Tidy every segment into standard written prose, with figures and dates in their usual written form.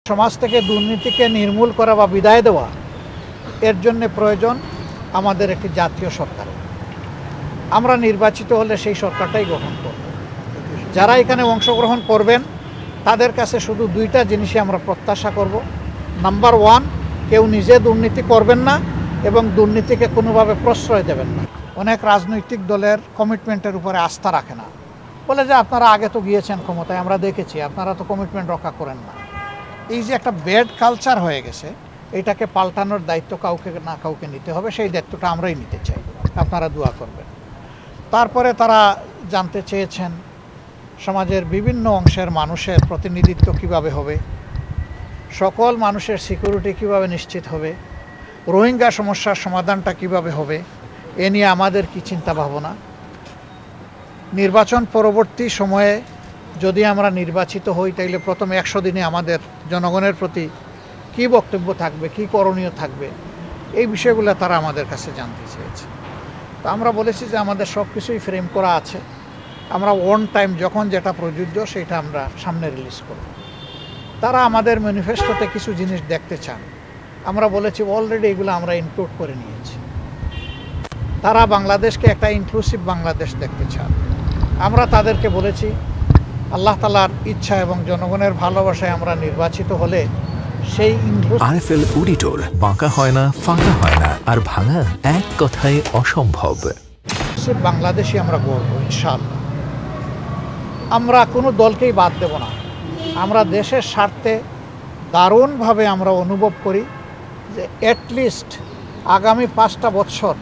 সমাজ থেকে দুর্নীতিকে নির্মূল করা বা বিদায় দেওয়া, এর জন্য প্রয়োজন আমাদের একটি জাতীয় সরকার। আমরা নির্বাচিত হলে সেই সরকারটাই গঠন করব। যারা এখানে অংশগ্রহণ করবেন তাদের কাছে শুধু দুইটা জিনিসই আমরা প্রত্যাশা করব। নাম্বার ওয়ান, কেউ নিজে দুর্নীতি করবেন না এবং দুর্নীতিকে কোনোভাবে প্রশ্রয় দেবেন না। অনেক রাজনৈতিক দলের কমিটমেন্টের উপরে আস্থা রাখে না, বলে যে আপনারা আগে তো গিয়েছেন ক্ষমতায়, আমরা দেখেছি আপনারা তো কমিটমেন্ট রক্ষা করেন না। এই যে একটা ব্যাড কালচার হয়ে গেছে, এটাকে পাল্টানোর দায়িত্ব কাউকে না কাউকে নিতে হবে। সেই দায়িত্বটা আমরাই নিতে চাই, আপনারা দোয়া করবেন। তারপরে তারা জানতে চেয়েছেন সমাজের বিভিন্ন অংশের মানুষের প্রতিনিধিত্ব কিভাবে হবে, সকল মানুষের সিকিউরিটি কিভাবে নিশ্চিত হবে, রোহিঙ্গা সমস্যার সমাধানটা কিভাবে হবে, এ নিয়ে আমাদের কি চিন্তা ভাবনা। নির্বাচন পরবর্তী সময়ে যদি আমরা নির্বাচিত হই, তাইলে প্রথম 100 দিনে আমাদের জনগণের প্রতি কী বক্তব্য থাকবে, কী করণীয় থাকবে, এই বিষয়গুলো তারা আমাদের কাছে জানতে চেয়েছে। তো আমরা বলেছি যে আমাদের সব কিছুই ফ্রেম করা আছে, আমরা ওয়ান টাইম যখন যেটা প্রযোজ্য সেটা আমরা সামনে রিলিজ করব। তারা আমাদের ম্যানিফেস্টোতে কিছু জিনিস দেখতে চান, আমরা বলেছি অলরেডি এগুলো আমরা ইনক্লুড করে নিয়েছি। তারা বাংলাদেশকে একটা ইনক্লুসিভ বাংলাদেশ দেখতে চান। আমরা তাদেরকে বলেছি আল্লাহ তাআলার ইচ্ছা এবং জনগণের ভালোবাসায় আমরা নির্বাচিত হলে সেই আরএফএল অডিটর বাঁকা হয় না, ফাঁকা হয় না, আর ভাঙা এক কথায় অসম্ভব। বাংলাদেশই আমরা গড়ব ইনশাআল্লাহ। আমরা কোনো দলকেই বাদ দেব না। আমরা দেশের স্বার্থে দারুণভাবে আমরা অনুভব করি যে অ্যাটলিস্ট আগামী 5টা বছর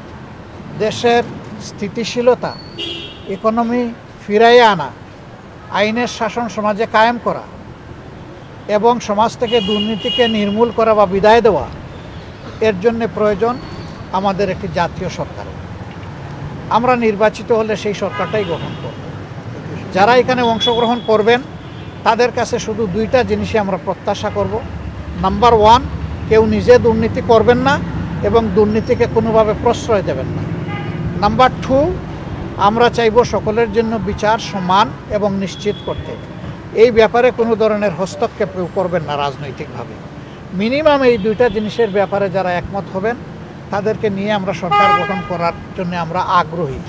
দেশের স্থিতিশীলতা, ইকোনমি ফিরাইয়ে আনা, আইনের শাসন সমাজে কায়েম করা এবং সমাজ থেকে দুর্নীতিকে নির্মূল করা বা বিদায় দেওয়া, এর জন্য প্রয়োজন আমাদের একটি জাতীয় সরকার। আমরা নির্বাচিত হলে সেই সরকারটাই গঠন করব। যারা এখানে অংশগ্রহণ করবেন তাদের কাছে শুধু দুইটা জিনিসই আমরা প্রত্যাশা করব। নাম্বার ওয়ান, কেউ নিজে দুর্নীতি করবেন না এবং দুর্নীতিকে কোনোভাবে প্রশ্রয় দেবেন না। নাম্বার টু, আমরা চাইব সকলের জন্য বিচার সমান এবং নিশ্চিত করতে। এই ব্যাপারে কোনো ধরনের হস্তক্ষেপ কেউ করবেন না রাজনৈতিকভাবে। মিনিমাম এই দুইটা জিনিসের ব্যাপারে যারা একমত হবেন তাদেরকে নিয়ে আমরা সরকার গঠন করার জন্য আমরা আগ্রহী।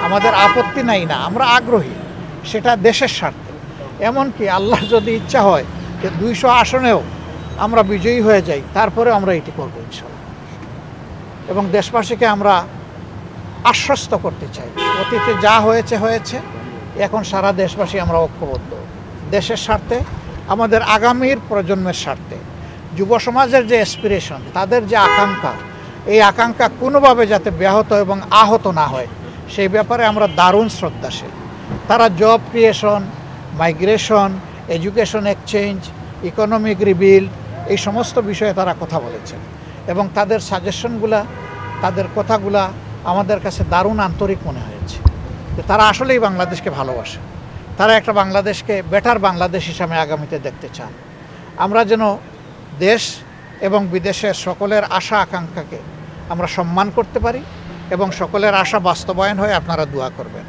আমাদের আপত্তি নাই না, আমরা আগ্রহী, সেটা দেশের স্বার্থে। এমনকি আল্লাহ যদি ইচ্ছা হয় যে 200 আসনেও আমরা বিজয়ী হয়ে যাই, তারপরে আমরা এটি করবো ইনশাআল্লাহ। এবং দেশবাসীকে আমরা আশ্বস্ত করতে চাই, অতীতে যা হয়েছে হয়েছে, এখন সারা দেশবাসী আমরা ঐক্যবদ্ধ দেশের স্বার্থে, আমাদের আগামীর প্রজন্মের স্বার্থে। যুব সমাজের যে অ্যাসপিরেশন, তাদের যে আকাঙ্ক্ষা, এই আকাঙ্ক্ষা কোনোভাবে যাতে ব্যাহত এবং আহত না হয়, সেই ব্যাপারে আমরা দারুণ শ্রদ্ধাশীল। তারা job creation, migration, education exchange, economic rebuild, এই সমস্ত বিষয়ে তারা কথা বলেছেন এবং তাদের সাজেশনগুলা, তাদের কথাগুলা আমাদের কাছে দারুণ আন্তরিক মনে হয়েছে। তারা আসলেই বাংলাদেশকে ভালোবাসে, তারা একটা বাংলাদেশকে বেটার বাংলাদেশ হিসাবে আগামীতে দেখতে চান। আমরা যেন দেশ এবং বিদেশের সকলের আশা আকাঙ্ক্ষাকে আমরা সম্মান করতে পারি এবং সকলের আশা বাস্তবায়ন হয়ে আপনারা দোয়া করবেন।